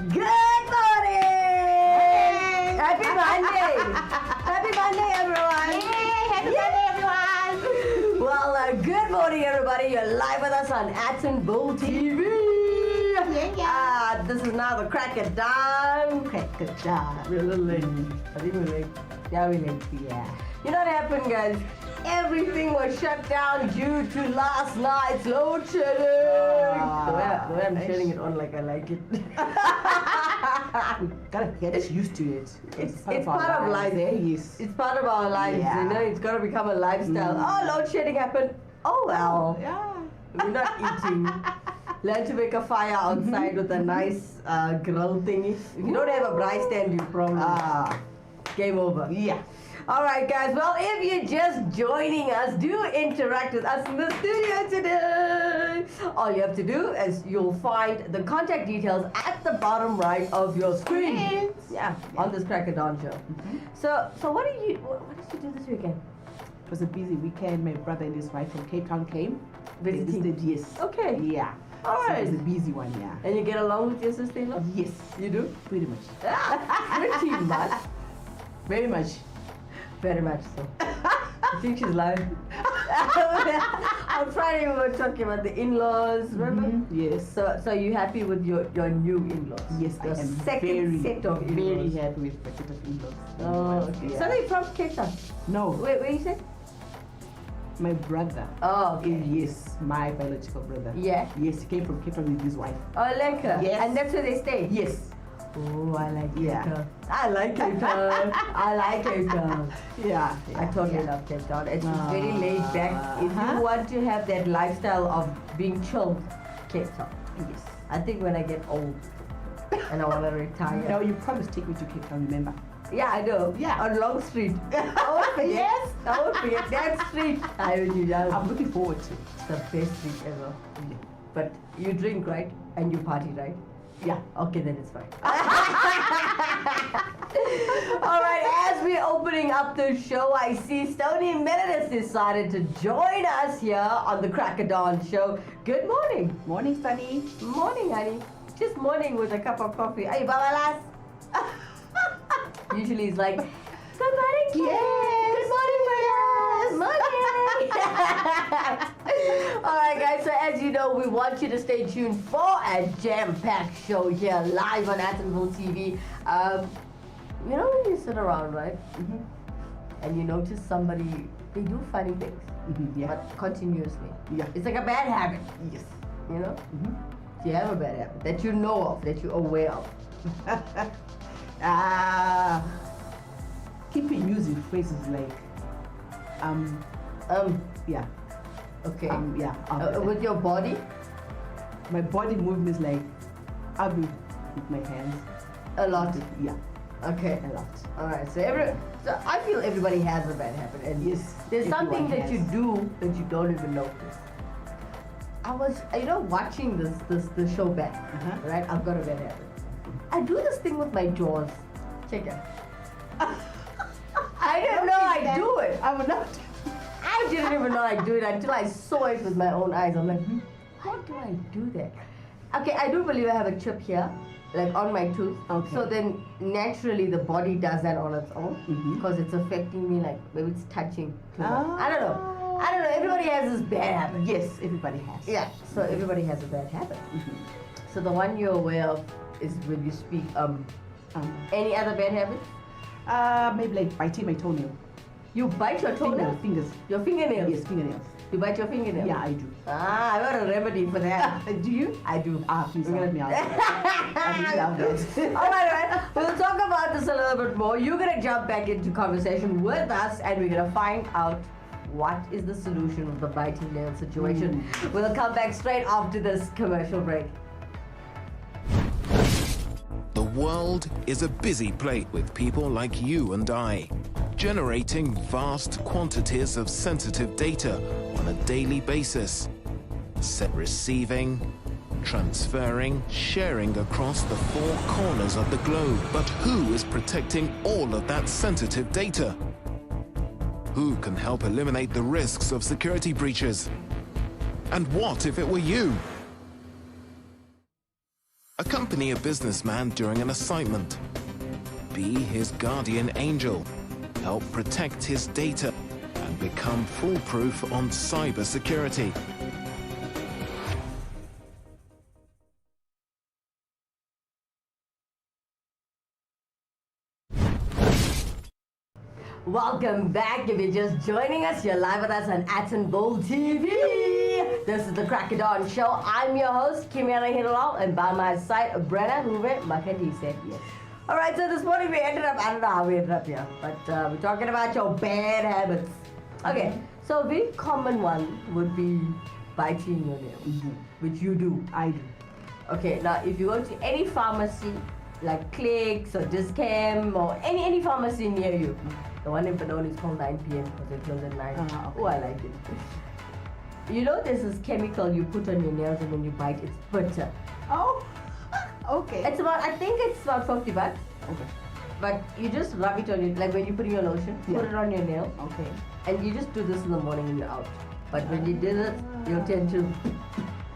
Good morning! Hey. Happy Monday! Happy Monday, everyone! Yay! Happy Monday, everyone! Well, good morning, everybody. You're live with us on Bull TV. Yeah. This is now the crack of dawn. Crack of dawn. We're a little late. I think we're late. Yeah, we're late. Yeah. You know what happened, guys? Everything was shut down due to last night's load shedding. The way I'm shedding it on like I like it. We gotta get used to it. It's part of life. Yes. It's part of our lives, Yeah. you know. It's got to become a lifestyle. Oh, load shedding happened. Oh well. Yeah. We're not eating. Learn to make a fire outside with a nice grill thingy. If you don't have a braai stand, you probably game over. Yeah. All right, guys. Well, if you're just joining us, do interact with us in the studio today. All you have to do is you'll find the contact details at the bottom right of your screen. Yeah, on this Crack of Dawn show. So what did you do this weekend? It was a busy weekend. My brother and his wife from Cape Town came. Visiting. They visited, yes. Okay. Yeah. All So right. it was a busy one, yeah. And you get along with your sister-in-law? Yes. You do? Pretty much. Pretty much. Very much. Very much so. I think she's lying. On Friday we were talking about the in-laws, remember? Yes. So you happy with your new in-laws? Yes, I Your am second set of in-laws. very happy with my set of in-laws. Oh, okay. Yeah. So they from Cape Town? No, Where you say? my brother. Oh, okay. Yes, my biological brother. Yeah. Yes, he came from Cape Town with his wife. Oh, Lekker. Yes. And that's where they stay? Yes. Oh, I like Cape Yeah. Town. I like Cape Town. I like Cape Town. Yeah. I totally love Cape Town. It's very laid back. If Uh-huh. you want to have that lifestyle of being chilled, Cape Town. Yes. I think when I get old and I want to retire. No, you promised to take me to Cape Town, remember? Yeah, I know. Yeah. On Long Street. I won't forget. Yes. I won't forget that street. I'm looking forward to it. It's the best street ever. Yeah. But you drink, right? And you party, right? Yeah. Okay, then it's fine. All right, as we're opening up the show, I see Stony Meredith decided to join us here on the Crack of Dawn show. Good morning. Morning, Sunny. Morning, honey. Just morning with a cup of coffee. Hey, Babalas. Usually it's like, good morning, kids. Yes. Good morning, Babalas. Morning. All right, guys. So as you know, we want you to stay tuned for a jam-packed show here live on Bull TV. You know when you sit around, right? And you notice somebody, they do funny things, Yeah. but continuously. Yeah. It's like a bad habit, Yes. you know? Do you have a bad habit that you know of, that you're aware of? Keeping using phrases like, yeah. Okay. Yeah. With your body? My body movements like, I'll be with my hands. A lot. Yeah. Okay. A lot. All right. So I feel everybody has a bad habit, and Yes. there's something everyone that you has. do that you don't even notice. I was, watching the show back, right? I've got a bad habit. I do this thing with my jaws. Check it. I didn't know I do it. I will not. I didn't even know I do it until I saw it with my own eyes. I'm like, how do I do that? Okay, I do believe I have a chip here, like on my tooth. Okay. So then naturally the body does that on its own because it's affecting me, like maybe it's touching too much. I don't know. Everybody has this bad habit. Yes, everybody has. Yeah, so everybody has a bad habit. So the one you're aware of is when you speak, any other bad habits? Maybe like biting my toenail. You bite your toenail? Fingers. Your fingernails? Yes, fingernails. You bite your fingernails? Yeah, I do. I got a remedy for that. Do you? I do. Please help me out. I really love that. All right. We'll talk about this a little bit more. You're going to jump back into conversation with us and we're going to find out what is the solution of the biting nail situation. We'll come back straight after this commercial break. The world is a busy place with people like you and I, generating vast quantities of sensitive data on a daily basis. Receiving, transferring, sharing across the four corners of the globe. But who is protecting all of that sensitive data? Who can help eliminate the risks of security breaches? And what if it were you? A company accompany a businessman during an assignment. Be his guardian angel. Help protect his data and become foolproof on cybersecurity. Welcome back. If you're just joining us, you're live with us on Atten Bull TV. This is the Crack of Dawn Show. I'm your host, Kimera, Heeralal, and by my side, Brenna, Hove, Makandise. Yes. All right, so this morning we ended up, I don't know how we ended up here, but we're talking about your bad habits. Okay, so a very common one would be biting your nails, which you do. I do. Okay, now if you go to any pharmacy, like Clicks or Discam or any pharmacy near you, the one in Benoni is called 9 p.m. because they close at 9. Okay. Oh, I like it. You know there's this chemical you put on your nails and when you bite, it's bitter. Oh, okay. It's about, I think it's about $50. Okay. But you just rub it on your, like when you put in your lotion, put it on your nail, Okay. and you just do this in the morning and you're out. But when you did it, you'll tend to,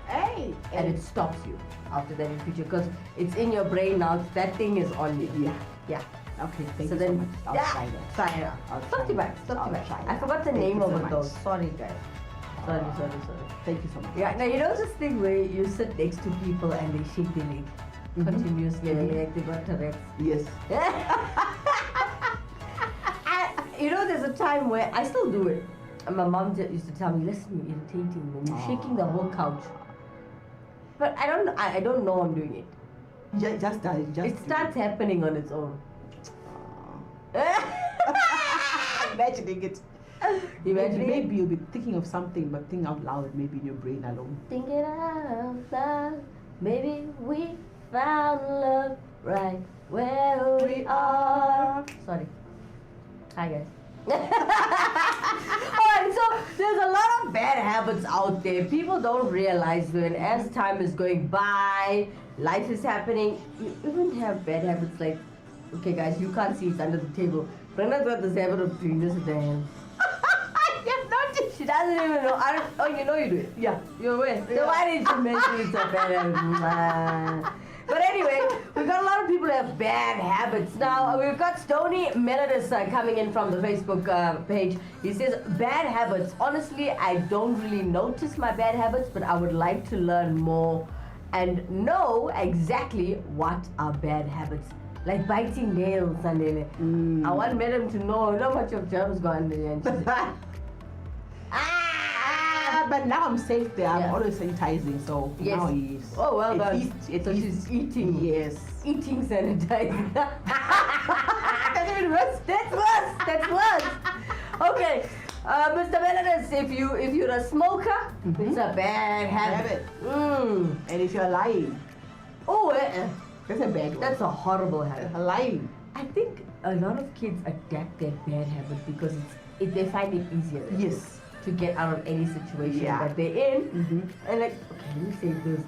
Hey. and it stops you after that in future because it's in your brain now. That thing is on you. Yeah. Yeah. Okay. Thank So you then, so much. I'll yeah, try that. try it out. I'll try $50. it. I'll $50. try it. I forgot the Thank name you of so it much. though. Sorry guys. Sorry. Thank you so much. Yeah. Now you know this thing where you sit next to people and they shake their leg continuously, like they got Tourette's. Yes. You know, there's a time where I still do it. And my mom used to tell me, listen, you're irritating when you're shaking the whole couch. But I don't know I'm doing it. Just It starts happening on its own. imagining it. Imagine Maybe you'll be thinking of something, but think out loud, maybe in your brain alone. Think it out loud. Maybe we found love right where we are. Sorry. Hi guys. Alright, so there's a lot of bad habits out there. People don't realize when as time is going by, life is happening, you even have bad habits like, okay guys, you can't see it's under the table. Brenna's got this habit of doing this with her hands. You've noticed. She doesn't even know. Oh, you know you do it. Yeah. You're aware. So why didn't you mention it's a bad habit? But anyway, we've got a lot of people who have bad habits. Now, we've got Stony Meredith coming in from the Facebook page. He says, bad habits. Honestly, I don't really notice my bad habits, but I would like to learn more and know exactly what are bad habits. Like biting nails, and I want Madam to know how much of germs gone in there. But now I'm safe there. I'm Yeah. always sanitizing, so Yes. now he's. Oh, well done. At least She's eating. Yes. Eating sanitizer. That's even worse. That's worse. That's worse. Okay, Mr. Meredith, if you're a smoker, it's a bad habit. And if you're lying, Oh, that's a bad one. that's a horrible habit. Lying. I think a lot of kids adapt their bad habit because they find it easier. Yes. To get out of any situation Yeah. that they're in, and like, okay, let me say this.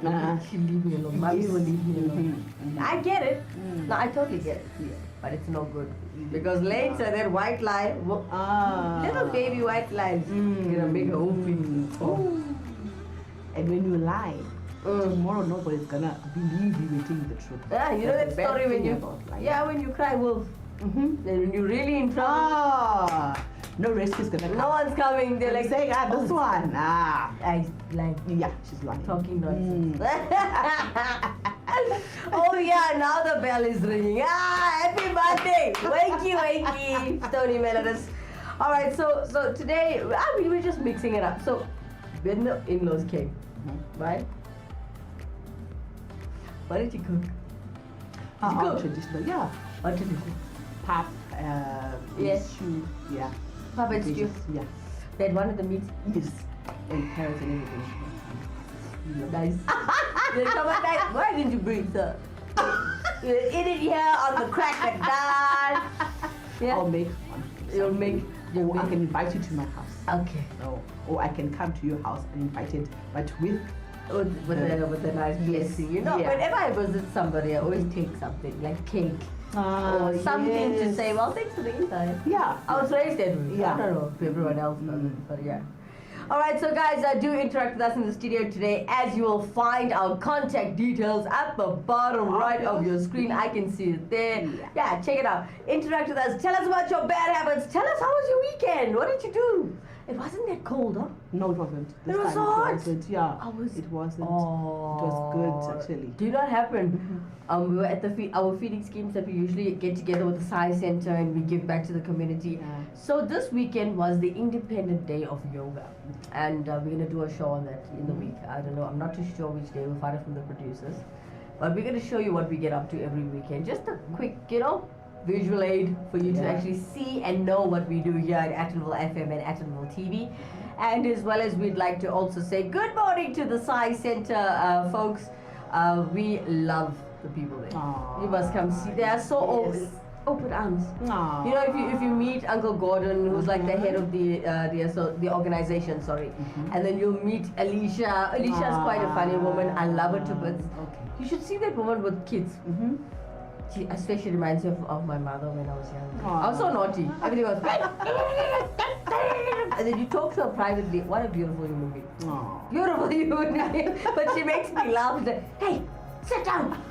She'll leave me alone. Mommy will leave me alone. I get it. No, I totally get it. Yeah. But it's no good because later that white lie, little baby white lies, gonna make a whole thing. And when you lie, tomorrow nobody's gonna believe you when telling the truth. Yeah, you know That's that the bad story when thing you, about lying. when you cry wolf, then when you're really in trouble, No rescue's gonna come. no one's coming. They're like saying, this one. I lying. Yeah, she's lying. Talking nonsense. Oh yeah, now the bell is ringing. Happy birthday! Wakey, wakey, Stony Meredith. All right, so today we're just mixing it up. So when the in-laws came, right? What did you cook? Our traditional, yeah. What did you cook? Pap, Yes. stew, yeah. Puppet stew. Yeah. They had one of the meats. Yes. And carrots and everything. Nice. Then someone like, why didn't you bring the? You eat it here on the crack of dawn. Yeah. I'll make one. You'll make. Or I can invite you to my house. Okay. No. Or I can come to your house and invite it, but with With a nice blessing. You know, Yeah. whenever I visit somebody, I always take something like cake or something to say, well, thanks for the invite. Yeah. I was raised that way. Yeah. I don't know if everyone else does it, but yeah. Alright, so guys, do interact with us in the studio today, as you will find our contact details at the bottom right of your screen. I can see it there. Yeah, check it out. Interact with us. Tell us about your bad habits. Tell us how was your weekend. What did you do? It wasn't that cold, huh? No, it wasn't. It was hot. It wasn't. Yeah. It wasn't. Oh, it was good actually. Did not happen. We were at our feeding schemes that we usually get together with the Science Center and we give back to the community. Yeah. So this weekend was the Independent Day of Yoga, and we're gonna do a show on that in the week. I don't know. I'm not too sure which day. We'll find it from the producers, but we're gonna show you what we get up to every weekend. Just a quick, visual aid for you to actually see and know what we do here at Attenville FM and Attenville TV. And as well as we'd like to also say good morning to the Science Center folks. We love the people there. Aww, You must come see. They are so open arms. Aww. You know, if you meet Uncle Gordon, who's like the head of the organization, and then you'll meet Alicia. Alicia's quite a funny woman. I love her to bits. Okay. You should see that woman with kids. She especially reminds me of my mother when I was young. I was so naughty. Everything was and then you talk to her privately. What a beautiful human being. Beautiful human being. But she makes me laugh. Like, hey, sit down.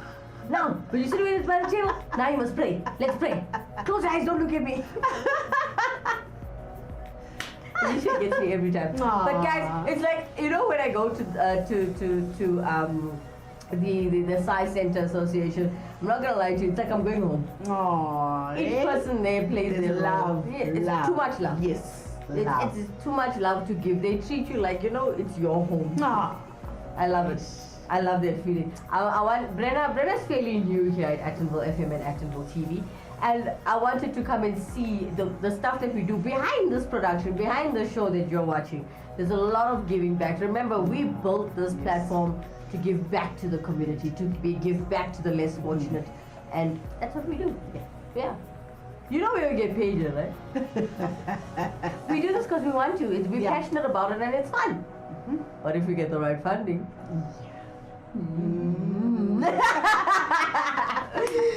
Now, will you sit with by the table? Now you must pray. Let's pray. Close your eyes, don't look at me. Alicia gets me every time. But guys, it's like, when I go to the Science Center Association, I'm not gonna lie to you, it's like I'm going home. Each person there plays their love. It's too much love. Yes. It's too much love to give. They treat you like, it's your home. I love it. I love that feeling. I want Brenna's fairly new here at Attenville FM and Attenville TV. And I wanted to come and see the stuff that we do behind this production, behind the show that you're watching. There's a lot of giving back. Remember, we built this platform to give back to the community, give back to the less fortunate. And that's what we do. Yeah. You know we don't get paid here, right? We do this because we want to. We're passionate about it and it's fun. But if we get the right funding.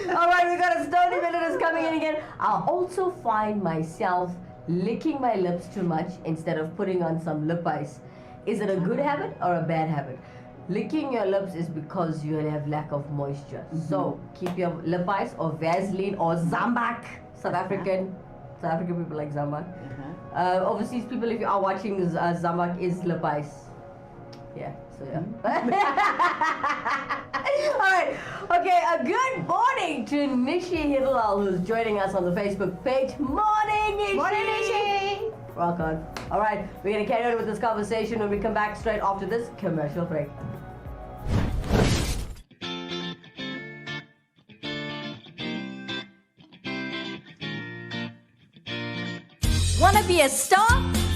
Alright, we got a Stony Minute coming in again. I'll also find myself licking my lips too much instead of putting on some lip ice. Is it a good habit or a bad habit? Licking your lips is because you have lack of moisture. So keep your lip ice or Vaseline or Zambak. South African people like Zambak. Overseas people, if you are watching, Zambak is lip ice. Yeah, so yeah. Alright, okay, a good morning to Nishi Heeralal, who's joining us on the Facebook page. Morning, Nishi! Morning, Nishi! Rock on. Alright, we're going to carry on with this conversation when we come back straight after this commercial break. Wanna be a star?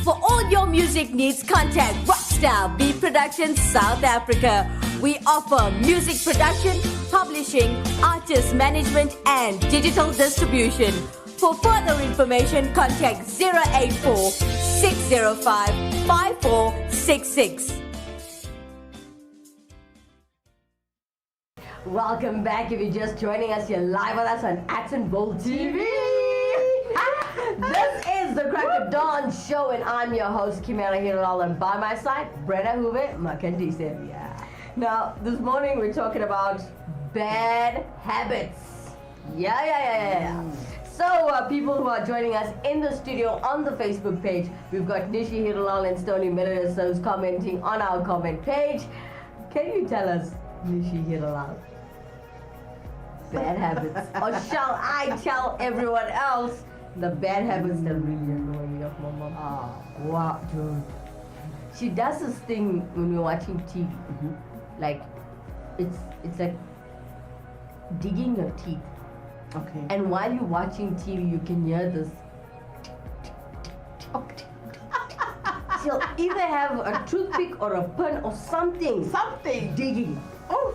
For all your music needs, contact Rockstar Beat Productions South Africa. We offer music production, publishing, artist management, and digital distribution. For further information, contact 084 605 5466. Welcome back. If you're just joining us, you're live with us on Attenville TV. This is the Crack of Dawn show, and I'm your host, Kimera Heeralal, and by my side, Brenna, Hove, Makandise. Yeah. Now, this morning we're talking about bad habits. Yeah. So, people who are joining us in the studio on the Facebook page, we've got Nishi Heeralal and Stony Minute who's commenting on our comment page. Can you tell us, Nishi Heeralal, bad habits? Or shall I tell everyone else the bad habits that really annoy me of my mom? Wow, dude. She does this thing when we're watching TV. Like, it's like digging your teeth. Okay. And while you're watching TV, you can hear this. She'll either have a toothpick or a pen or something. Something. Digging. Ooh.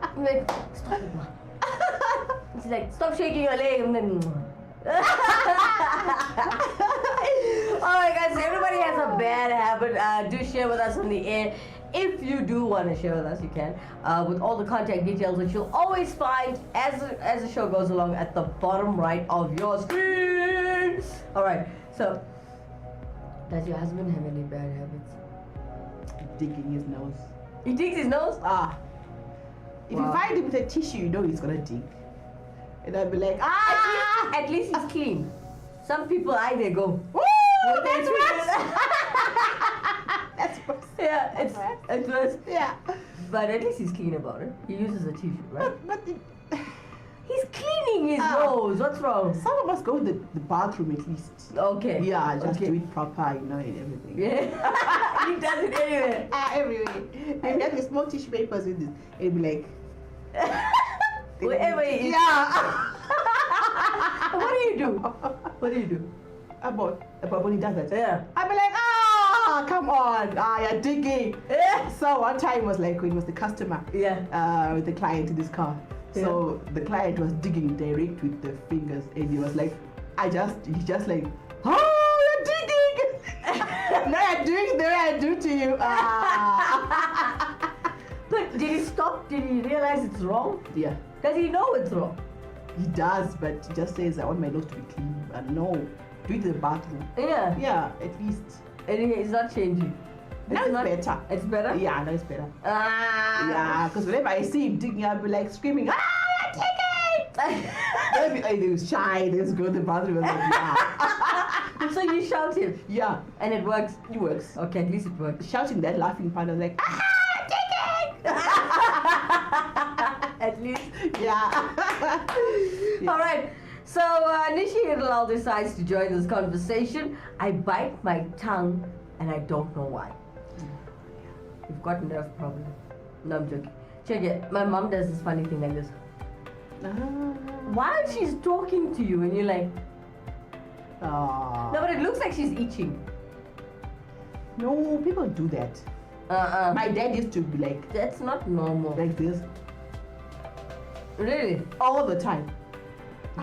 I'm like, stop it, man. She's like, stop shaking your leg. And then, Alright guys, everybody has a bad habit. Do share with us on the air. If you do want to share with us, you can. With all the contact details, which you'll always find as the show goes along at the bottom right of your screen. Alright, so does your husband have any bad habits? Digging his nose. He digs his nose? Ah. If Wow. you find him with a tissue, you know he's gonna dig. And I'll be like, ah! At least he's clean. Some people they go. Woo! That's worse! That's worse. Yeah, it's worse. Yeah. But at least he's clean about it. He uses a tissue, right? But He's cleaning his Ah. nose. What's wrong? some of us go to the bathroom at least. Okay. Yeah, just okay. do it proper, you know, and everything. Yeah. He does it anyway. Everywhere. And have the small tissue papers with this. It'll be like. Wherever he is. Yeah. What do you do? What do you do? About when he does that. Yeah. I'll be like, come on. You're digging. Yeah. So one time was like when it was the customer. Yeah. With the client in this car. So the client was digging direct with the fingers, and he was like, he just like, oh, you're digging. No, you're doing the way I do to you. But did he stop? Did he realize it's wrong? Yeah, Does he know it's wrong? he does, but he just says, I want my nose to be clean. No, do it in the bathroom. Yeah. Yeah, at least. And it's not changing. Now it's better. It's better? Yeah, now it's better. Ah. Yeah, because whenever I see him digging, I'll be like screaming, you're digging! They was shy, they just go to the bathroom and like, yeah. So you shout him. Yeah, And it works. it works. Okay, at least it works. Shouting that laughing part, I was like, At least. yeah. Alright. So Nishi Heeralal decides to join this conversation. I bite my tongue and I don't know why. You've got a nerve problem. No, I'm joking. Check it. My mom does this funny thing like this. While she's talking to you and you're like, no, but it looks like she's itching. No, people do that. My dad used to be like That's not normal. this Really? all the time.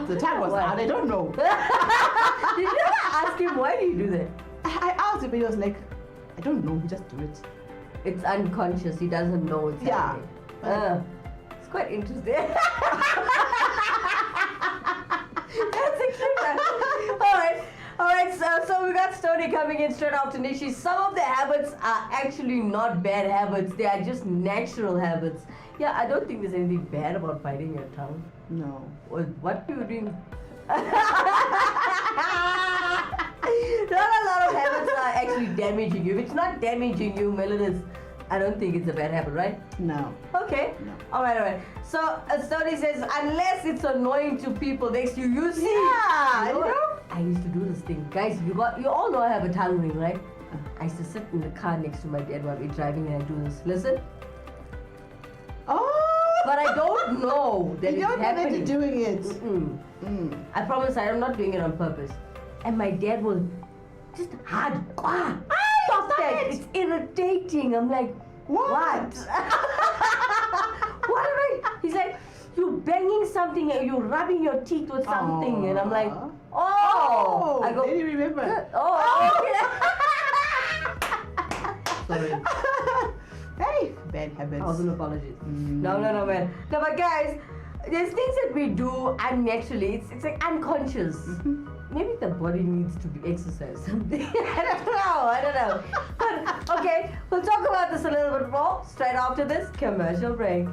The time was Why? out, I don't know. Did you ever ask him why do you do that? I asked him, but he was like, I don't know, we just do it. It's unconscious. He doesn't know it's Yeah. happening. It's quite interesting. That's a cute one. Alright, so we got Stoney coming in straight after Nishi. Some of the habits are actually not bad habits. They are just natural habits. Yeah, I don't think there's anything bad about biting your tongue. No. What do you do? Not a lot of habits are actually damaging you. If it's not damaging you, Melinda's, I don't think it's a bad habit, right? No. Okay. No. Alright. So Stoney says, unless it's annoying to people next to you, you see. Yeah, You know you what? know? I used to do this thing. Guys, you all know I have a tongue ring, right? I used to sit in the car next to my dad while we're driving and I do this. Listen. Oh! But I don't know that You it's don't know that happening. you're doing it. I promise I'm not doing it on purpose. And my dad will just hard. Stop that! it. It's irritating. I'm like, what? What am I? He's like, you're banging something and you're rubbing your teeth with something. And I'm like, oh. I go, Did you remember? oh. Sorry. Hey, bad habits. 1,000 apologies. No, man. No, but guys, there's things that we do unnaturally. It's like unconscious. Maybe the body needs to be exercised. I don't know. But okay, we'll talk about this a little bit more straight after this commercial break.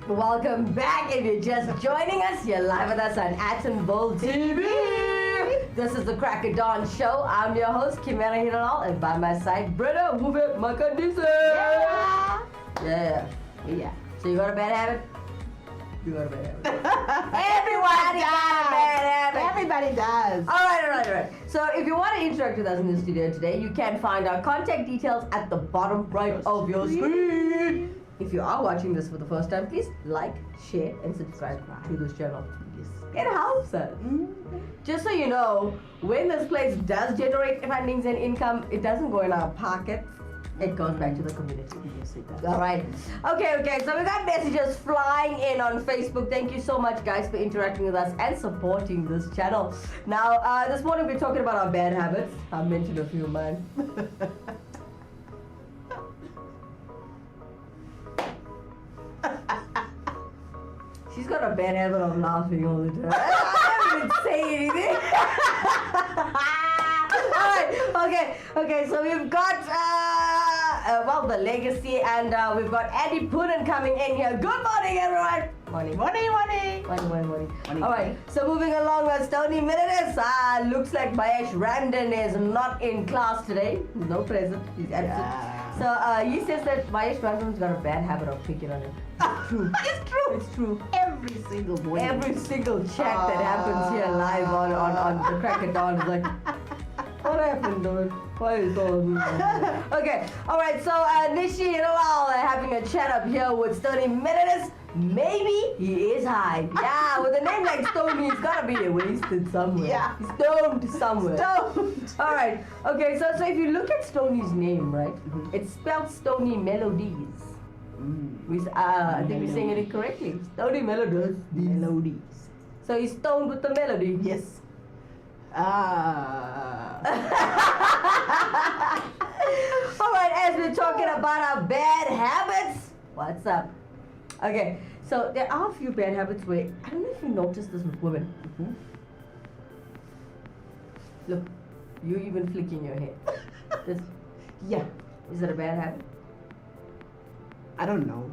Welcome back. If you're just joining us, you're live with us on Atomville TV. This is the Crack of Dawn show. I'm your host, Kimera Heeralal, and by my side, Brenna, Hove, Makandise. Yeah. So you got a bad habit? You got a bad habit. Everybody got a bad habit. Everybody does. All right. So if you want to interact with us in the studio today, you can find our contact details at the bottom right of your screen. If you are watching this for the first time, please like, share, and subscribe to this channel. It helps us. Just so you know, when this place does generate fundings and income, it doesn't go in our pocket. It goes back to the community. Yes, it does. All right. Okay. So we got messages flying in on Facebook. Thank you so much, guys, for interacting with us and supporting this channel. Now, this morning we're talking about our bad habits. I mentioned a few of mine. She's got a bad habit of laughing all the time. I haven't even say anything. Alright, okay, so we've got the legacy, and we've got Andy Poonen coming in here. Good morning, everyone. Morning. Alright, so moving along with Stony Minutes. Looks like Mahesh Randon is not in class today. No present. He's absent. So he says that Mahesh Randon's got a bad habit of picking on him. It's true. Every single morning. Every single chat that happens here live on the Crack of Dawn is like, what happened, dude? Why is all this? Okay, alright, so Nishi Heeralal having a chat up here with Stony Minutes. Maybe he is high. Yeah, with a name like Stony, he's gotta be wasted somewhere. Yeah. He's stoned somewhere. Stoned. Alright, okay, so if you look at Stony's name, right, it's spelled Stony Melodies. I think we're saying it correctly. Stony Melodies. Melodies. So he's stoned with the melody. Yes. Alright, as we're talking about our bad habits, what's up? Okay, so there are a few bad habits where, I don't know if you noticed this with women. Look, you even flicking your hair. This, Yeah. is it a bad habit? I don't know.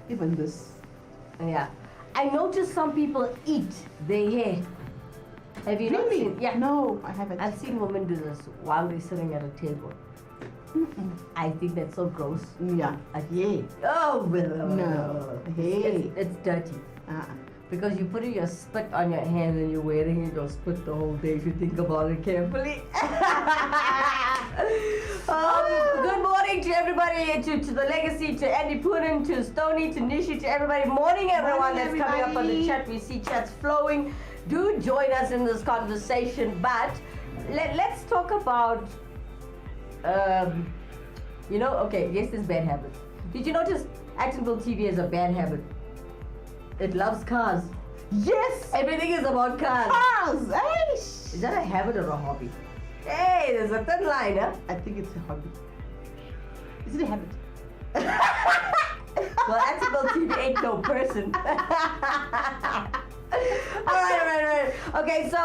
Even this. Yeah. I noticed some people eat their hair. Have you not Really? seen? Yeah. No, I haven't. I've seen women do this while they're sitting at a table. I think that's so gross. Yeah. Yeah. Oh, No. Hey. It's dirty. Because you put your spit on your hand and you're wearing your spit the whole day if you think about it carefully. Good morning to everybody, to the legacy, to Andy Poonen, to Stony, to Nishi, to everybody. Morning, everyone that's coming up on the chat. We see chats flowing. Do join us in this conversation, but let's talk about, okay, yes, this bad habit. Did you notice Atomville TV is a bad habit? It loves cars. Yes. Everything is about cars. Cars. Is that a habit or a hobby? Hey, there's a thin line, huh? I think it's a hobby. Is it a habit? Well, Atomville TV ain't no person. Alright. Okay, so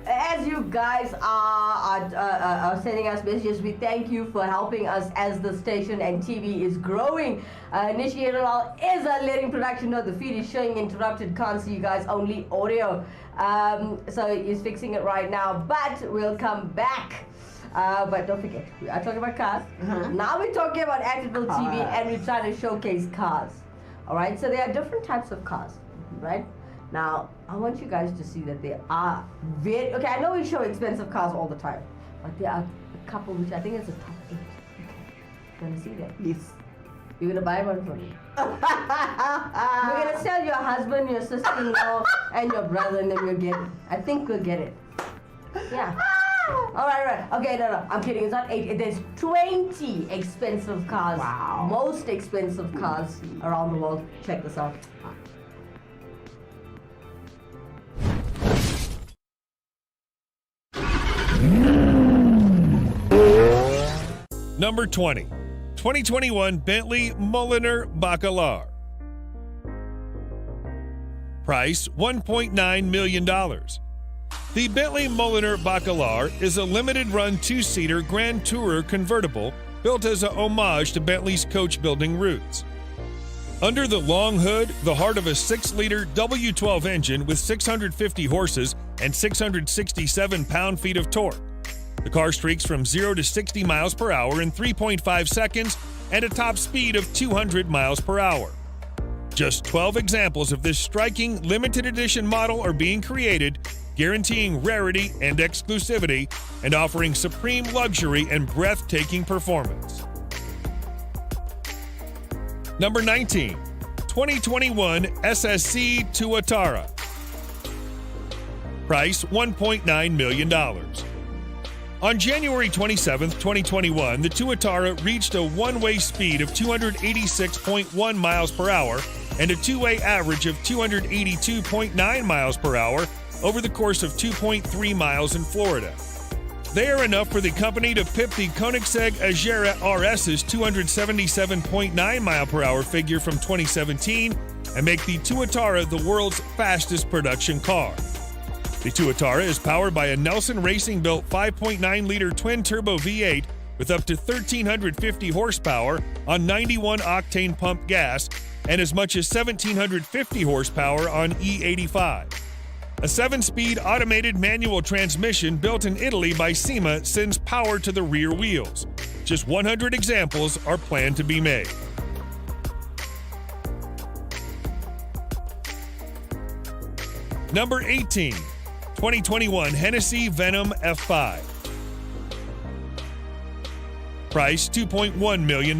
as you guys are sending us messages, we thank you for helping us as the station and TV is growing. Nishi Heeralal is a leading production. No, the feed is showing interrupted. Can't see you guys, only audio. So he's fixing it right now, but we'll come back. But don't forget, we are talking about cars. Now we're talking about Atomville TV and we're trying to showcase cars. Alright, so there are different types of cars, right? Now, I want you guys to see that there are very, okay, I know we show expensive cars all the time, but there are a couple which I think is the top 8. You want to see that? Yes. You're going to buy one for me. We're going to sell your husband, your sister-in-law, and your brother, and then we'll get it. I think we'll get it. Yeah. Alright. Okay, no, I'm kidding. It's not 8. There's 20 expensive cars. Wow. Most expensive cars around the world. Check this out. Number 20, 2021 Bentley Mulliner Bacalar. Price $1.9 million. The Bentley Mulliner Bacalar is a limited-run two-seater Grand Tourer convertible built as a homage to Bentley's coach-building roots. Under the long hood, the heart of a 6-liter W12 engine with 650 horses and 667 pound-feet of torque. The car streaks from 0 to 60 miles per hour in 3.5 seconds and a top speed of 200 miles per hour. Just 12 examples of this striking limited edition model are being created, guaranteeing rarity and exclusivity and offering supreme luxury and breathtaking performance. Number 19, 2021 SSC Tuatara. Price $1.9 million. On January 27, 2021, the Tuatara reached a one-way speed of 286.1 miles per hour and a two-way average of 282.9 miles per hour over the course of 2.3 miles in Florida. They are enough for the company to pip the Koenigsegg Agera RS's 277.9 mile per hour figure from 2017 and make the Tuatara the world's fastest production car. The Tuatara is powered by a Nelson Racing-built 5.9-liter twin-turbo V8 with up to 1,350 horsepower on 91-octane pump gas and as much as 1,750 horsepower on E85. A 7-speed automated manual transmission built in Italy by SEMA sends power to the rear wheels. Just 100 examples are planned to be made. Number 18, 2021 Hennessy Venom F5. Price $2.1 million.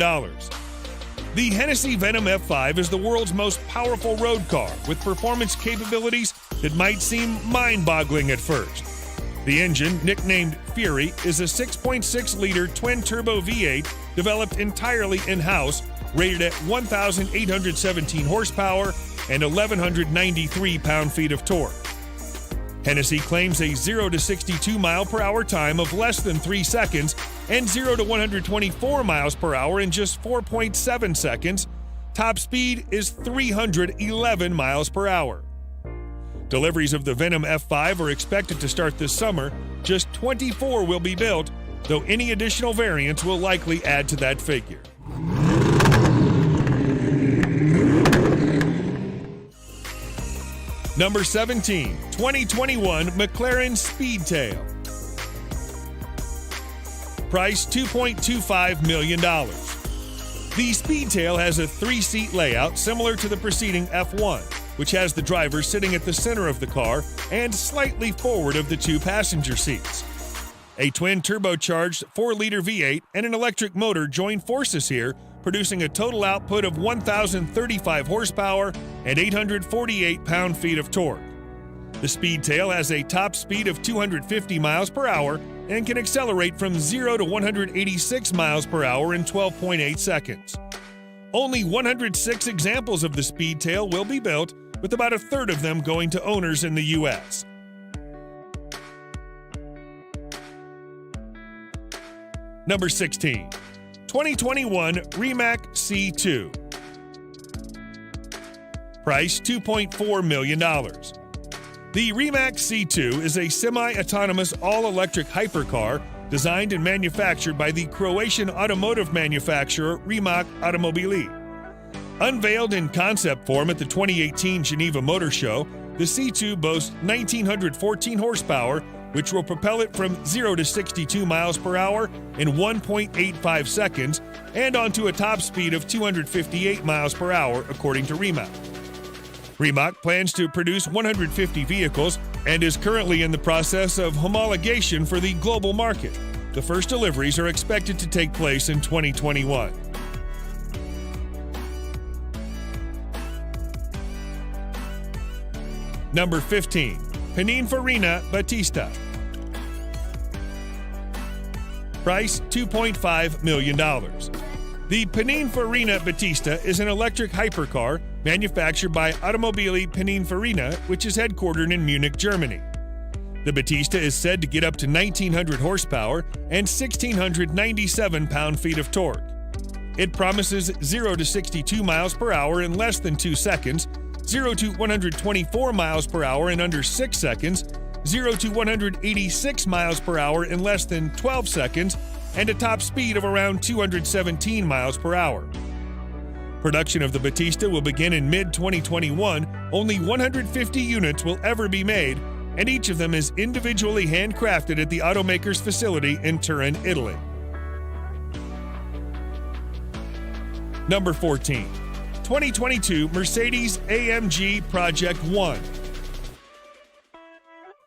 The Hennessy Venom F5 is the world's most powerful road car with performance capabilities that might seem mind-boggling at first. The engine, nicknamed Fury, is a 6.6-liter twin-turbo V8 developed entirely in-house, rated at 1,817 horsepower and 1,193 pound-feet of torque. Hennessy claims a 0 to 62 mile per hour time of less than 3 seconds and 0 to 124 miles per hour in just 4.7 seconds. Top speed is 311 miles per hour. Deliveries of the Venom F5 are expected to start this summer. Just 24 will be built, though any additional variants will likely add to that figure. Number 17, 2021 McLaren Speedtail. Price $2.25 million. The Speedtail has a 3-seat layout similar to the preceding F1, which has the driver sitting at the center of the car and slightly forward of the 2 passenger seats. A twin turbocharged 4-liter V8 and an electric motor join forces here, producing a total output of 1,035 horsepower and 848 pound-feet of torque. The Speedtail has a top speed of 250 miles per hour and can accelerate from 0 to 186 miles per hour in 12.8 seconds. Only 106 examples of the Speedtail will be built, with about a third of them going to owners in the U.S. Number 16, 2021 Rimac C2. Price $2.4 million. The Rimac C2 is a semi-autonomous all-electric hypercar designed and manufactured by the Croatian automotive manufacturer Rimac Automobili. Unveiled in concept form at the 2018 Geneva Motor Show, the C2 boasts 1,914 horsepower, which will propel it from 0 to 62 miles per hour in 1.85 seconds and onto a top speed of 258 miles per hour, according to Rimac. Rimac plans to produce 150 vehicles and is currently in the process of homologation for the global market. The first deliveries are expected to take place in 2021. Number 15, Pininfarina Battista. Price $2.5 million. The Pininfarina Battista is an electric hypercar manufactured by Automobili Pininfarina, which is headquartered in Munich, Germany. The Battista is said to get up to 1,900 horsepower and 1,697 pound-feet of torque. It promises 0 to 62 miles per hour in less than 2 seconds, 0 to 124 miles per hour in under 6 seconds, 0 to 186 miles per hour in less than 12 seconds, and a top speed of around 217 miles per hour. Production of the Batista will begin in mid-2021. Only 150 units will ever be made, and each of them is individually handcrafted at the automaker's facility in Turin, Italy. Number 14. 2022 Mercedes-AMG Project 1.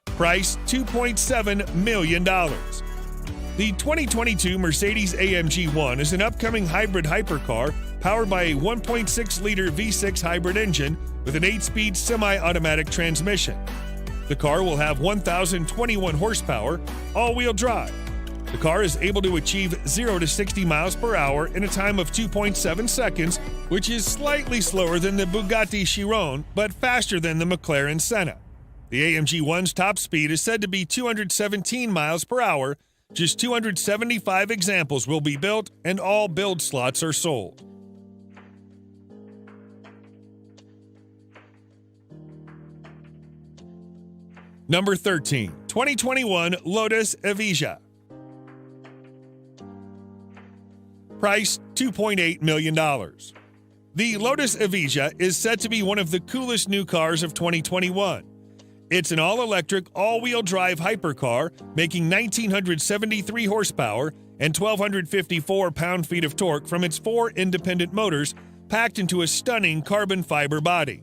Price $2.7 million. The 2022 Mercedes-AMG 1 is an upcoming hybrid hypercar powered by a 1.6-liter V6 hybrid engine with an 8-speed semi-automatic transmission. The car will have 1,021 horsepower, all-wheel drive. The car is able to achieve 0 to 60 miles per hour in a time of 2.7 seconds, which is slightly slower than the Bugatti Chiron, but faster than the McLaren Senna. The AMG 1's top speed is said to be 217 miles per hour. Just 275 examples will be built, and all build slots are sold. Number 13. 2021 Lotus Evija. Price $2.8 million. The Lotus Evija is said to be one of the coolest new cars of 2021. It's an all-electric, all-wheel drive hypercar, making 1,973 horsepower and 1,254 pound-feet of torque from its 4 independent motors packed into a stunning carbon fiber body.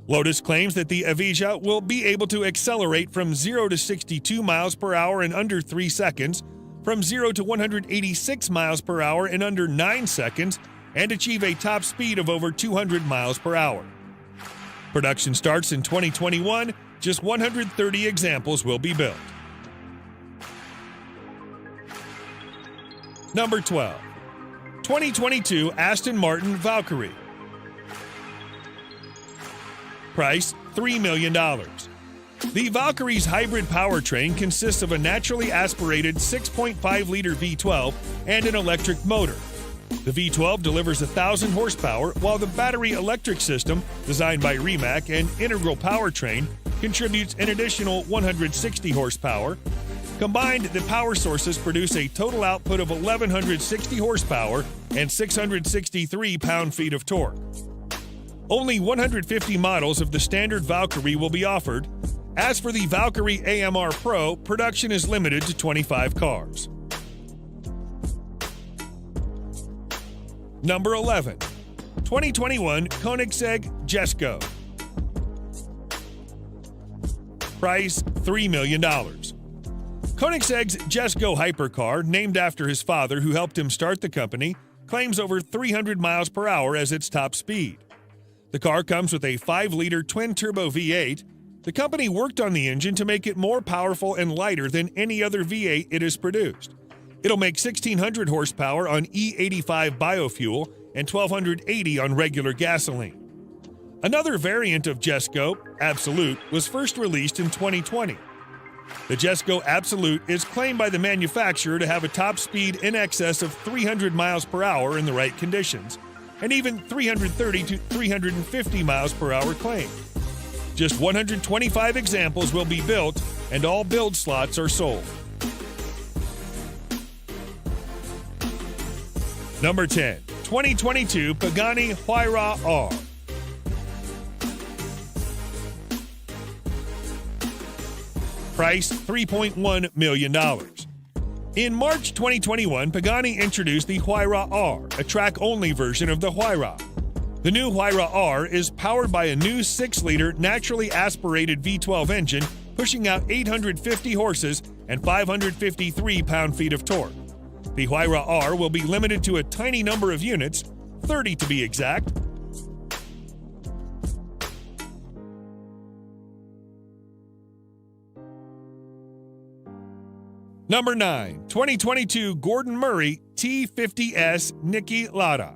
Lotus claims that the Evija will be able to accelerate from 0 to 62 miles per hour in under 3 seconds, from 0 to 186 miles per hour in under 9 seconds, and achieve a top speed of over 200 miles per hour. Production starts in 2021. Just 130 examples will be built. Number 12. 2022 Aston Martin Valkyrie. Price $3 million. The Valkyrie's hybrid powertrain consists of a naturally aspirated 6.5-liter V12 and an electric motor. The V12 delivers 1,000 horsepower, while the battery electric system, designed by Rimac and integral powertrain, contributes an additional 160 horsepower. Combined, the power sources produce a total output of 1,160 horsepower and 663 pound-feet of torque. Only 150 models of the standard Valkyrie will be offered. As for the Valkyrie AMR Pro, production is limited to 25 cars. Number 11. 2021 Koenigsegg Jesko. Price $3 million. Koenigsegg's Jesko hypercar, named after his father who helped him start the company, claims over 300 miles per hour as its top speed. The car comes with a 5-liter twin-turbo V8. The company worked on the engine to make it more powerful and lighter than any other V8 it has produced. It'll make 1,600 horsepower on E85 biofuel and 1,280 on regular gasoline. Another variant of Jesko, Absolute, was first released in 2020. The Jesko Absolute is claimed by the manufacturer to have a top speed in excess of 300 miles per hour in the right conditions, and even 330 to 350 miles per hour claimed. Just 125 examples will be built, and all build slots are sold. Number 10. 2022 Pagani Huayra R. Price $3.1 million. In March 2021, Pagani introduced the Huayra R, a track-only version of the Huayra. The new Huayra R is powered by a new 6-liter naturally aspirated V12 engine, pushing out 850 horses and 553 pound-feet of torque. The Huayra R will be limited to a tiny number of units, 30 to be exact. Number 9. 2022 Gordon Murray T50S Niki Lauda.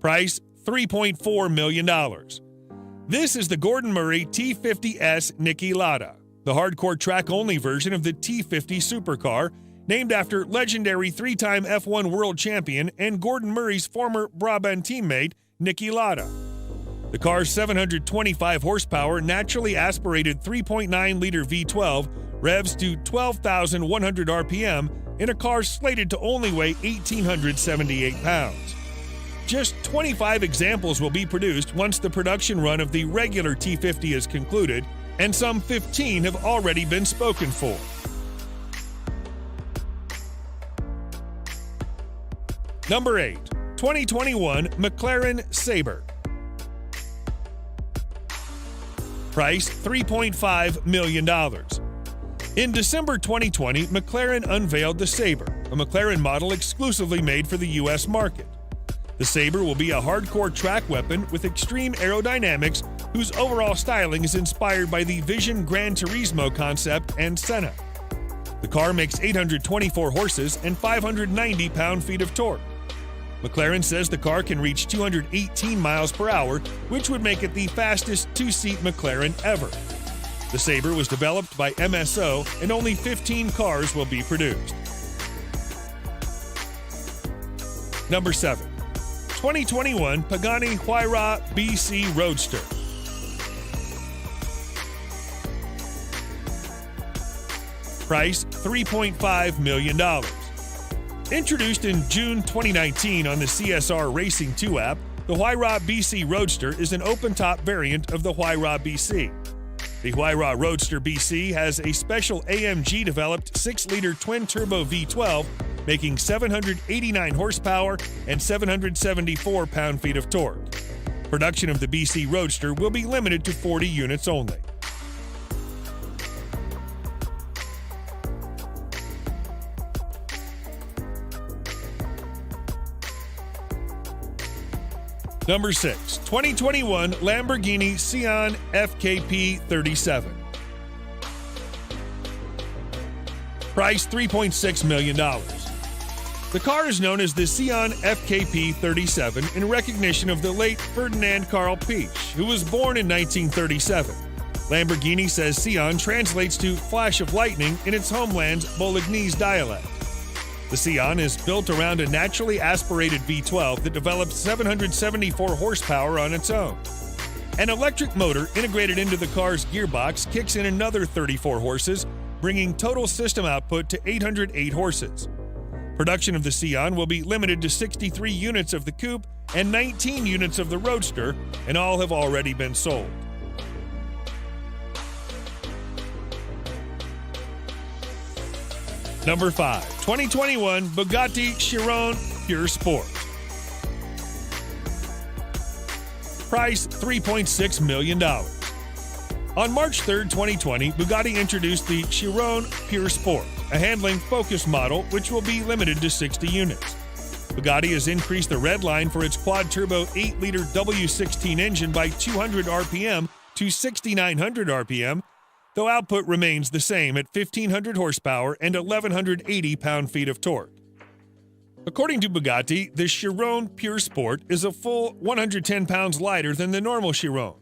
Price $3.4 million. This is the Gordon Murray T50S Niki Lauda, the hardcore track-only version of the T50 supercar, named after legendary 3-time F1 world champion and Gordon Murray's former Brabham teammate, Niki Lauda. The car's 725 horsepower, naturally aspirated 3.9-liter V12 revs to 12,100 RPM in a car slated to only weigh 1,878 pounds. Just 25 examples will be produced once the production run of the regular T50 is concluded, and some 15 have already been spoken for. Number 8. 2021 McLaren Sabre. Price $3.5 million. In December 2020, McLaren unveiled the Sabre, a McLaren model exclusively made for the U.S. market. The Sabre will be a hardcore track weapon with extreme aerodynamics whose overall styling is inspired by the Vision Gran Turismo concept and Senna. The car makes 824 horses and 590 pound-feet of torque. McLaren says the car can reach 218 miles per hour, which would make it the fastest two-seat McLaren ever. The Sabre was developed by MSO, and only 15 cars will be produced. Number 7. 2021 Pagani Huayra BC Roadster. Price $3.5 million. Introduced in June 2019 on the CSR Racing 2 app, the Huayra BC Roadster is an open-top variant of the Huayra BC. The Huayra Roadster BC has a special AMG-developed 6-liter twin-turbo V12, making 789 horsepower and 774 pound-feet of torque. Production of the BC Roadster will be limited to 40 units only. Number 6. 2021 Lamborghini Sian FKP 37. Price $3.6 million. The car is known as the Sian FKP 37 in recognition of the late Ferdinand Karl Piech, who was born in 1937. Lamborghini says Sian translates to flash of lightning in its homeland's Bolognese dialect. The Sian is built around a naturally aspirated V12 that develops 774 horsepower on its own. An electric motor integrated into the car's gearbox kicks in another 34 horses, bringing total system output to 808 horses. Production of the Sian will be limited to 63 units of the coupe and 19 units of the Roadster, and all have already been sold. Number 5. 2021 Bugatti Chiron Pure Sport. Price $3.6 million. On March 3, 2020, Bugatti introduced the Chiron Pure Sport, a handling focus model which will be limited to 60 units. Bugatti has increased the red line for its quad-turbo 8-liter W16 engine by 200 RPM to 6,900 RPM, though output remains the same at 1,500 horsepower and 1,180 pound-feet of torque. According to Bugatti, the Chiron Pure Sport is a full 110 pounds lighter than the normal Chiron.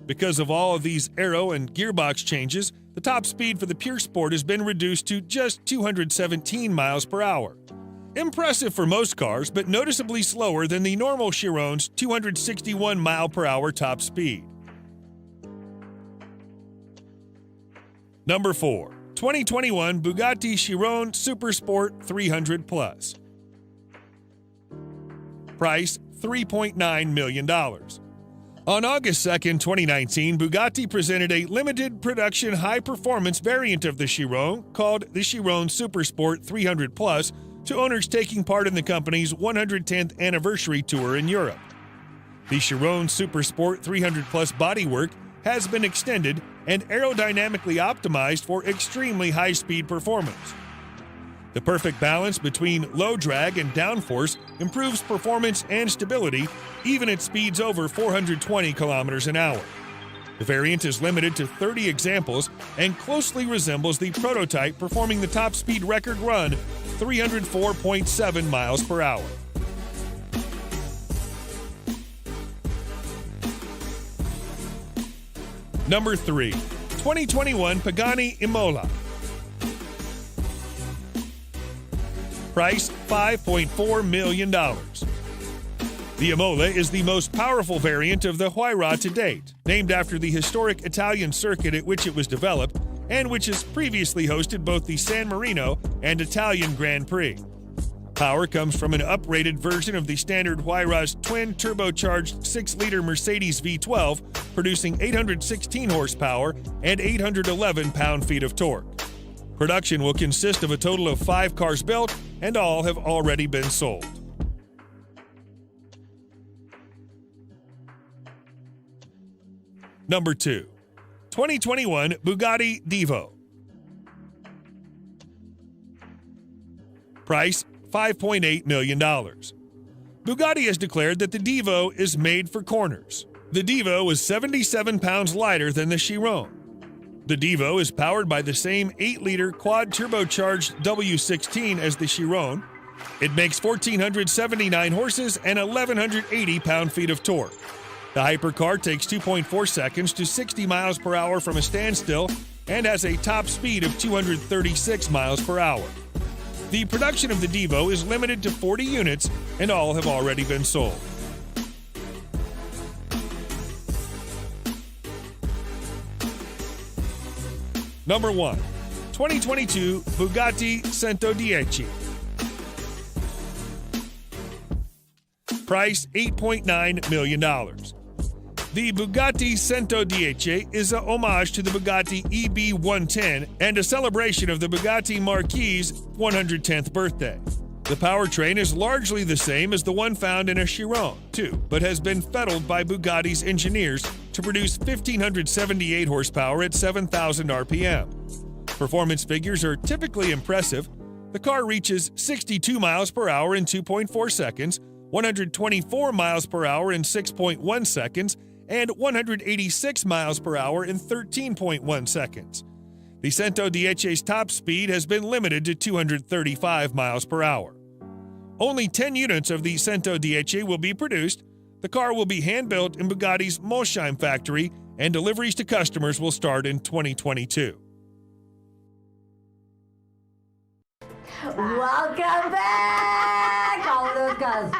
Because of all of these aero and gearbox changes, the top speed for the Pure Sport has been reduced to just 217 miles per hour. Impressive for most cars, but noticeably slower than the normal Chiron's 261 mile per hour top speed. Number 4. 2021 Bugatti Chiron Supersport 300 Plus. Price $3.9 million. On August 2, 2019, Bugatti presented a limited production high-performance variant of the Chiron called the Chiron Supersport 300 Plus to owners taking part in the company's 110th anniversary tour in Europe. The Chiron Supersport 300 Plus bodywork has been extended and aerodynamically optimized for extremely high-speed performance. The perfect balance between low drag and downforce improves performance and stability, even at speeds over 420 kilometers an hour. The variant is limited to 30 examples and closely resembles the prototype, performing the top speed record run 304.7 miles per hour. Number 3. 2021 Pagani Imola. Price $5.4 million. The Imola is the most powerful variant of the Huayra to date, named after the historic Italian circuit at which it was developed and which has previously hosted both the San Marino and Italian Grand Prix. Power comes from an uprated version of the standard Huayras twin turbocharged 6-liter Mercedes V12, producing 816 horsepower and 811 pound-feet of torque. Production will consist of a total of 5 cars built, and all have already been sold. Number 2. 2021 Bugatti Divo. Price $5.8 million. Bugatti has declared that the Divo is made for corners. The Divo is 77 pounds lighter than the Chiron. The Divo is powered by the same 8-liter quad-turbocharged W16 as the Chiron. It makes 1,479 horses and 1,180 pound-feet of torque. The hypercar takes 2.4 seconds to 60 miles per hour from a standstill and has a top speed of 236 miles per hour. The production of the Divo is limited to 40 units, and all have already been sold. Number 1. 2022 Bugatti 110. Price $8.9 million. The Bugatti 110 is a homage to the Bugatti EB110 and a celebration of the Bugatti Marquis's 110th birthday. The powertrain is largely the same as the one found in a Chiron, too, but has been fettled by Bugatti's engineers to produce 1,578 horsepower at 7,000 RPM. Performance figures are typically impressive. The car reaches 62 miles per hour in 2.4 seconds, 124 miles per hour in 6.1 seconds, and 186 miles per hour in 13.1 seconds. The 110's top speed has been limited to 235 miles per hour. Only 10 units of the 110 will be produced. The car will be hand-built in Bugatti's Molsheim factory, and deliveries to customers will start in 2022. Welcome back, all of those guys.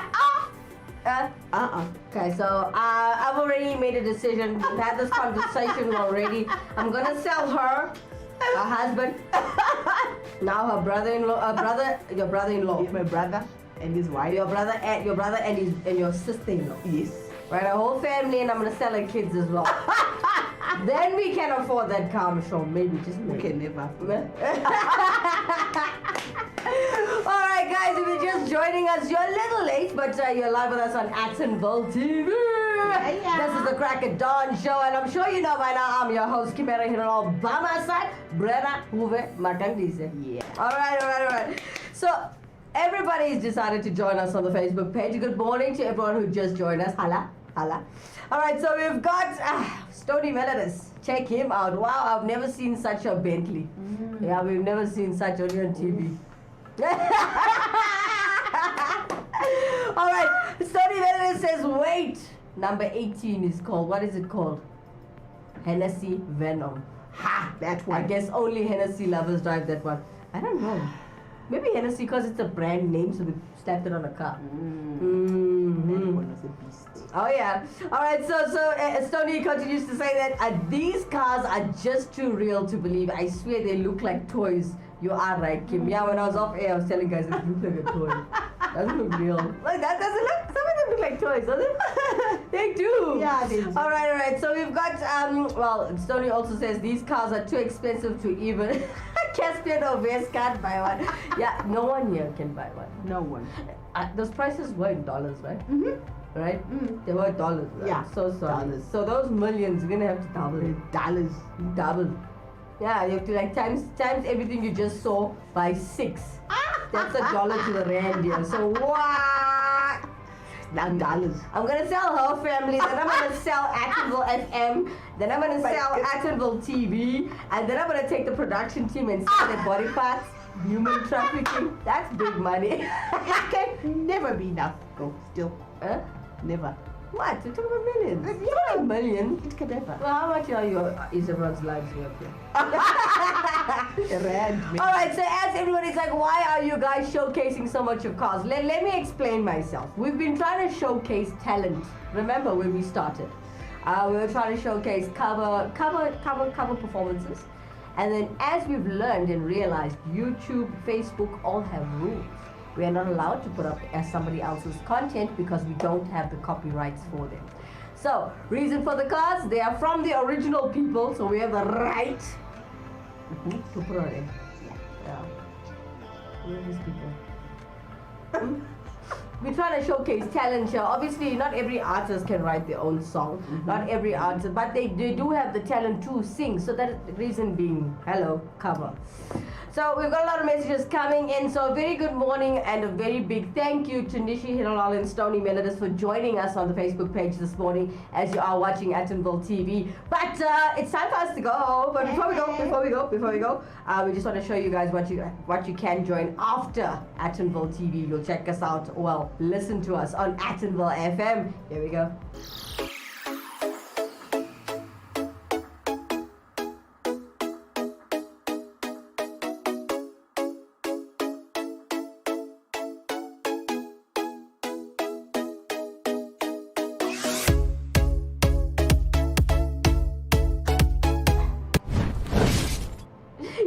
Okay, so I've already made a decision. We've had this conversation already. I'm gonna sell her husband, now her brother-in-law, your brother-in-law, My brother and his wife. your brother and your sister-in-law. Yes. Right, our whole family, and I'm gonna sell her kids as well. Then we can afford that car, I'm sure. Maybe, just We maybe. can never. Alright guys, if you're just joining us, you're a little late, but you're live with us on Actonville TV. This is the Crack at Dawn show, and I'm sure you know by now I'm your host, Kimera, Heeralal. By my side, Brenna, Hove, Makandise. Yeah. Alright. So, everybody's decided to join us on the Facebook page. Good morning to everyone who just joined us. Hala. Alright, so we've got Stony Melodis. Check him out. Wow, I've never seen such a Bentley. Yeah, we've never seen such only on TV. Alright, Stony Melodis says, wait. Number 18 is called, what is it called? Hennessy Venom. Ha! That one. I guess only Hennessy lovers drive that one. I don't know. Maybe Hennessy because it's a brand name, so they slapped it on a car. That one was a beast. Oh yeah. Alright, so Stony continues to say that these cars are just too real to believe. I swear they look like toys. You are right, Kim. Yeah, when I was off air, I was telling guys it looks like a toy. Doesn't look real. Like that doesn't look. Some of them look like toys, doesn't it? They do. Yeah, they do. Alright. So we've got well, Stony also says these cars are too expensive to even Caspian or Vest can't buy one. Yeah, no one here can buy one. No one. Those prices were in dollars, right? Right? They were dollars. Right? Yeah, So sorry. dollars. So those millions, you're gonna have to double it. Dollars. Double. Yeah, you have to like times everything you just saw by 6. That's $1 to the rand here. So what? Now dollars. I'm gonna sell her family, then I'm gonna sell Actonville FM, then I'm gonna sell Actonville TV, and then I'm gonna take the production team and sell their body parts, human trafficking. That's big money. Can never be enough. Go still. Huh? Never. What? We're talking about millions. It's not a million. It can never. Well, how much is everyone's lives worth here? Rand. Alright, so as everybody's like, why are you guys showcasing so much of cars? Let me explain myself. We've been trying to showcase talent. Remember when we started? We were trying to showcase cover performances. And then as we've learned and realized, YouTube, Facebook all have rules. We are not allowed to put up as somebody else's content because we don't have the copyrights for them. So, reason for the cards, they are from the original people, so we have the right to put on it. Yeah. Who are these people? We're trying to showcase talent here. Obviously, not every artist can write their own song. Not every artist, but they do have the talent to sing. So that is the reason being, hello, cover. So we've got a lot of messages coming in. So a very good morning and a very big thank you to Nishi Heeralal and Stony Melodis for joining us on the Facebook page this morning as you are watching Atonville TV. But it's time for us to go. But before we go, we just want to show you guys what you can join after Atonville TV. You'll check us out. Well, listen to us on Atonville FM. Here we go.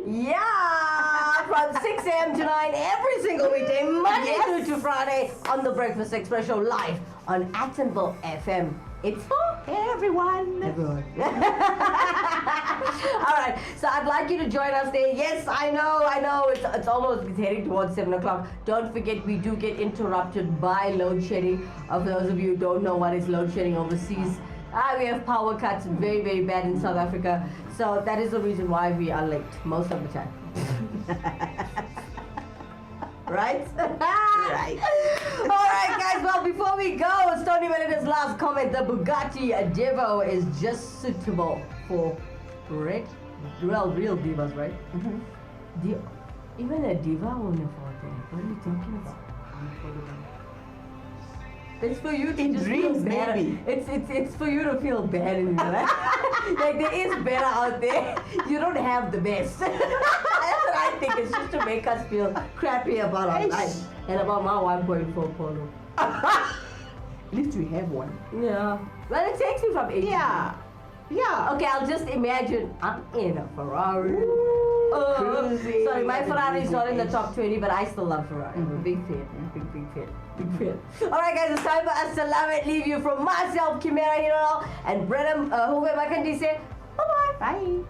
Yeah, from 6 a.m. to 9 every single weekday, Monday through to Friday on the Breakfast Express Show live on Atonville FM. It's for everyone. All right, so I'd like you to join us there. Yes, I know, it's almost heading towards 7 o'clock. Don't forget, we do get interrupted by load shedding. For those of you who don't know what is load shedding overseas, we have power cuts very, very bad in South Africa. So that is the reason why we are late most of the time. Right? Right. All right, guys. Well, before we go, Stony Melodis' last comment: the Bugatti Devo is just suitable for real divas, right? Even a diva won't afford that. What are you talking about? It's for you to just feel bad. Maybe. It's for you to feel bad in your life. Like there is better out there. You don't have the best. That's what I think. It's just to make us feel crappy about our life and about my 1.4 polo. At least we have one. Yeah. Well, it takes me from 8 Yeah. Yeah. Okay, I'll just imagine I'm in a Ferrari. Cruising. Sorry, my Ferrari is not in the top 20, but I still love Ferrari. I'm a big fan. Big fan. Alright guys, it's time for us to love and leave you from myself, Kimera Heeralal, and Brenna, Hove, Makandise. Bye-bye. Bye.